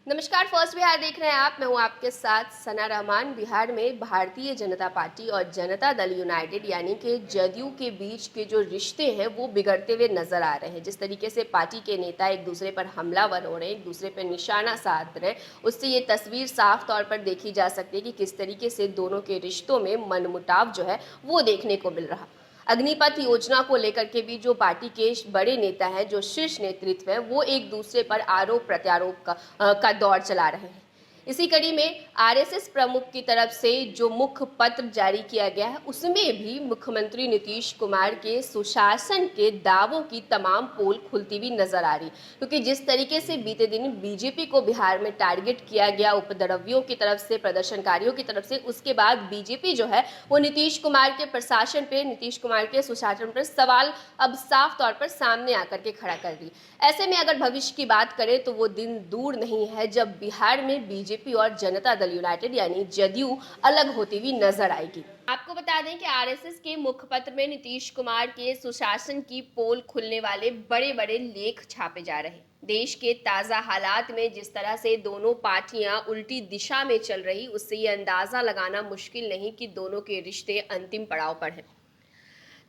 नमस्कार, फर्स्ट बिहार देख रहे हैं आप। मैं हूं आपके साथ सना रहमान। बिहार में भारतीय जनता पार्टी और जनता दल यूनाइटेड यानी कि जदयू के बीच के जो रिश्ते हैं वो बिगड़ते हुए नजर आ रहे हैं। जिस तरीके से पार्टी के नेता एक दूसरे पर हमलावर हो रहे हैं, एक दूसरे पर निशाना साध रहे हैं, उससे ये तस्वीर साफ तौर पर देखी जा सकती है कि किस तरीके से दोनों के रिश्तों में मनमुटाव जो है वो देखने को मिल रहा। अग्निपथ योजना को लेकर के भी जो पार्टी के बड़े नेता हैं, जो शीर्ष नेतृत्व है, वो एक दूसरे पर आरोप प्रत्यारोप का दौर चला रहे हैं। इसी कड़ी में आरएसएस प्रमुख की तरफ से जो मुख्य पत्र जारी किया गया है, उसमें भी मुख्यमंत्री नीतीश कुमार के सुशासन के दावों की तमाम पोल खुलती हुई नजर आ रही। क्योंकि जिस तरीके से बीते दिन बीजेपी को बिहार में टारगेट किया गया उपद्रवियों की तरफ से, प्रदर्शनकारियों की तरफ से, उसके बाद बीजेपी जो है वो नीतीश कुमार के प्रशासन पे, नीतीश कुमार के सुशासन पर सवाल अब साफ तौर पर सामने आकर के खड़ा कर रही। ऐसे में अगर भविष्य की बात करें तो वो दिन दूर नहीं है जब बिहार में बीजेपी और जनता दल यूनाइटेड यानी जदयू अलग होती हुई नजर आएगी। आपको बता दें कि आरएसएस के मुखपत्र में नीतीश कुमार के सुशासन की पोल खुलने वाले बड़े बड़े लेख छापे जा रहे हैं। देश के ताजा हालात में जिस तरह से दोनों पार्टियां उल्टी दिशा में चल रही, उससे ये अंदाजा लगाना मुश्किल नहीं कि दोनों के रिश्ते अंतिम पड़ाव पर हैं।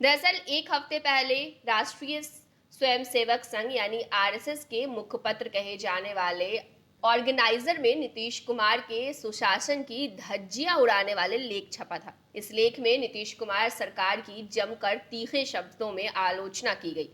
दरअसल एक हफ्ते पहले राष्ट्रीय स्वयंसेवक संघ यानी आरएसएस के मुखपत्र कहे जाने वाले ऑर्गेनाइजर में नीतीश कुमार के सुशासन की धज्जियां उड़ाने वाले लेख छपा था। इस लेख में नीतीश कुमार सरकार की जमकर तीखे शब्दों में आलोचना की गई।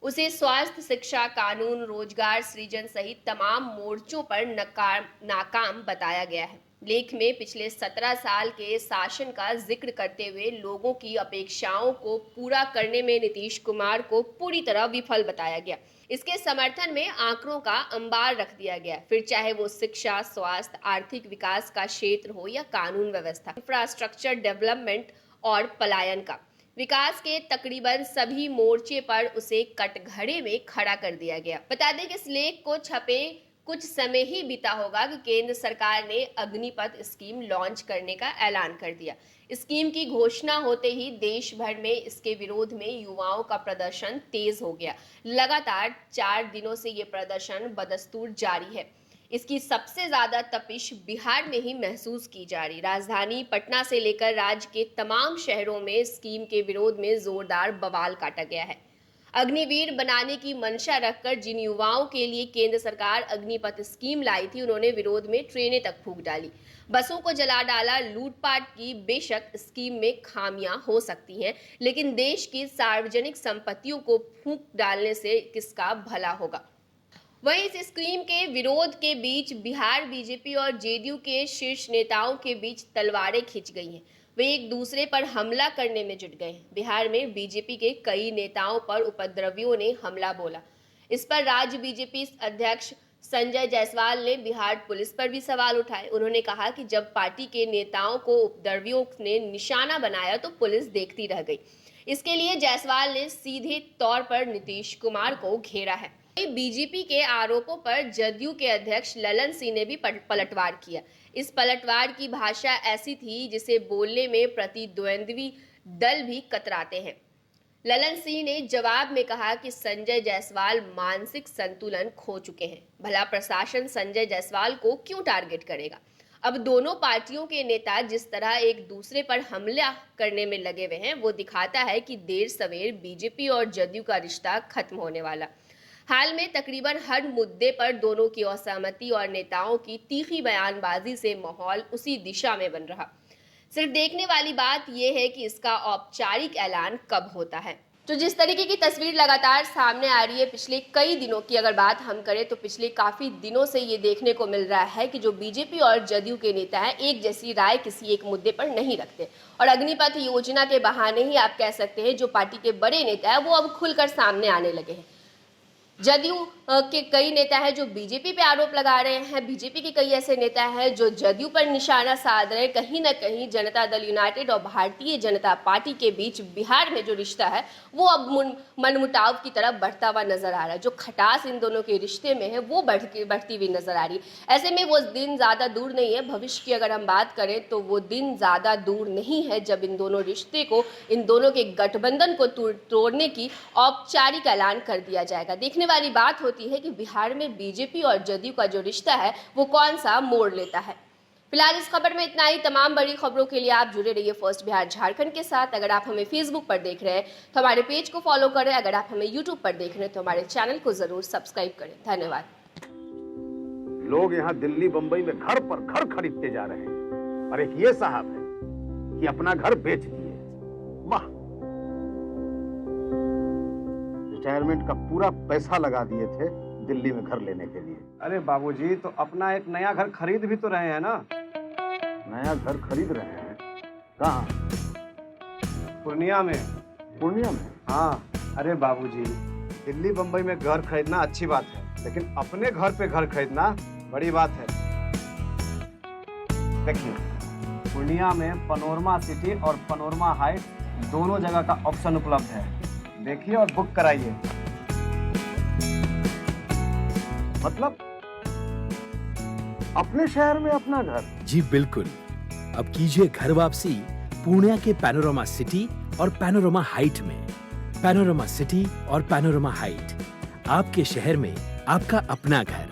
उसे स्वास्थ्य, शिक्षा, कानून, रोजगार सृजन सहित तमाम मोर्चों पर नाकाम बताया गया है। लेख में पिछले 17 साल के शासन का जिक्र करते हुए लोगों की अपेक्षाओं को पूरा करने में नीतीश कुमार को पूरी तरह विफल बताया गया। इसके समर्थन में आंकड़ों का अंबार रख दिया गया, फिर चाहे वो शिक्षा, स्वास्थ्य, आर्थिक विकास का क्षेत्र हो या कानून व्यवस्था, इंफ्रास्ट्रक्चर डेवलपमेंट और पलायन का विकास के तकरीबन सभी मोर्चे पर उसे कटघरे में खड़ा कर दिया गया। बता दें कि इस लेख को छपे कुछ समय ही बीता होगा कि केंद्र सरकार ने अग्निपथ स्कीम लॉन्च करने का ऐलान कर दिया। स्कीम की घोषणा होते ही देश भर में इसके विरोध में युवाओं का प्रदर्शन तेज हो गया। लगातार 4 दिनों से ये प्रदर्शन बदस्तूर जारी है। इसकी सबसे ज्यादा तपिश बिहार में ही महसूस की जा रही। राजधानी पटना से लेकर राज्य के तमाम शहरों में स्कीम के विरोध में जोरदार बवाल काटा गया है। अग्निवीर बनाने की मंशा रखकर जिन युवाओं के लिए केंद्र सरकार अग्निपथ स्कीम लाई थी, उन्होंने विरोध में ट्रेनें तक फूंक डाली, बसों को जला डाला, लूटपाट की। बेशक स्कीम में खामियां हो सकती हैं, लेकिन देश की सार्वजनिक संपत्तियों को फूंक डालने से किसका भला होगा। वहीं इस स्कीम के विरोध के बीच बिहार बीजेपी और जेडीयू के शीर्ष नेताओं के बीच तलवारें खिंच गई हैं। वे एक दूसरे पर हमला करने में जुट गए हैं। बिहार में बीजेपी के कई नेताओं पर उपद्रवियों ने हमला बोला। इस पर राज्य बीजेपी अध्यक्ष संजय जायसवाल ने बिहार पुलिस पर भी सवाल उठाए। उन्होंने कहा कि जब पार्टी के नेताओं को उपद्रवियों ने निशाना बनाया तो पुलिस देखती रह गई। इसके लिए जायसवाल ने सीधे तौर पर नीतीश कुमार को घेरा है। बीजेपी के आरोपों पर जदयू के अध्यक्ष ललन सिंह ने भी पलटवार किया। इस पलटवार की भाषा ऐसी थी जिसे बोलने में प्रतिद्वंद्वी दल भी कतराते हैं। ललन सिंह ने जवाब में कहा कि संजय जायसवाल मानसिक संतुलन खो चुके हैं। भला प्रशासन संजय जायसवाल को क्यों टारगेट करेगा। अब दोनों पार्टियों के नेता जिस तरह एक दूसरे पर हमला करने में लगे हुए हैं, वो दिखाता है कि देर सवेर बीजेपी और जदयू का रिश्ता खत्म होने वाला। हाल में तकरीबन हर मुद्दे पर दोनों की असहमति और नेताओं की तीखी बयानबाजी से माहौल उसी दिशा में बन रहा। सिर्फ देखने वाली बात यह है कि इसका औपचारिक ऐलान कब होता है। तो जिस तरीके की तस्वीर लगातार सामने आ रही है, पिछले कई दिनों की अगर बात हम करें तो पिछले काफी दिनों से ये देखने को मिल रहा है कि जो बीजेपी और जदयू के नेता हैं, एक जैसी राय किसी एक मुद्दे पर नहीं रखते और अग्निपथ योजना के बहाने ही आप कह सकते हैं जो पार्टी के बड़े नेता है वो अब खुलकर सामने आने लगे हैं। जदयू के कई नेता हैं जो बीजेपी पे आरोप लगा रहे हैं, बीजेपी के कई ऐसे नेता हैं जो जदयू पर निशाना साध रहे हैं। कहीं ना कहीं जनता दल यूनाइटेड और भारतीय जनता पार्टी के बीच बिहार में जो रिश्ता है वो अब मनमुटाव की तरफ बढ़ता हुआ नजर आ रहा है। जो खटास इन दोनों के रिश्ते में है वो बढ़ती हुई नजर आ रही है। ऐसे में वो दिन ज़्यादा दूर नहीं है, भविष्य की अगर हम बात करें तो वो दिन ज़्यादा दूर नहीं है जब इन दोनों रिश्ते को, इन दोनों के गठबंधन को तोड़ने की औपचारिक ऐलान कर दिया जाएगा। देखने वाली बात होती होती है कि बिहार में बीजेपी और जदयू का जो रिश्ता है वो कौन सा मोड़ लेता है। फिलहाल इस खबर में इतना ही। तमाम बड़ी खबरों के लिए आप जुड़े रहिए फर्स्ट बिहार झारखंड के साथ। अगर आप हमें फेसबुक पर देख रहे हैं तो हमारे पेज को फॉलो करें। अगर आप हमें यूट्यूब पर देख रहे हैं तो हमारे चैनल को जरूर सब्सक्राइब करें। धन्यवाद। लोग यहाँ दिल्ली बंबई में घर पर घर खरीदते जा रहे हैं और एक ये साहब है कि अपना घर बेच दिए। वाह, रिटायरमेंट का पूरा पैसा लगा दिए थे दिल्ली में घर लेने के लिए। अरे बाबूजी, तो अपना एक नया घर खरीद भी तो रहे हैं ना। नया घर खरीद रहे हैं? कहाँ? पूर्णिया में। पूर्णिया में? हाँ। अरे बाबूजी, दिल्ली बंबई में घर खरीदना अच्छी बात है, लेकिन अपने घर पे घर खरीदना बड़ी बात है। देखिए, पूर्णिया में पनोरमा सिटी और पनोरमा हाइट दोनों जगह का ऑप्शन उपलब्ध है। देखिए और बुक कराइए। मतलब अपने शहर में अपना घर? जी बिल्कुल। अब कीजिए घर वापसी पूर्णिया के पैनोरमा सिटी और पैनोरमा हाइट में। पैनोरमा सिटी और पैनोरमा हाइट, आपके शहर में आपका अपना घर।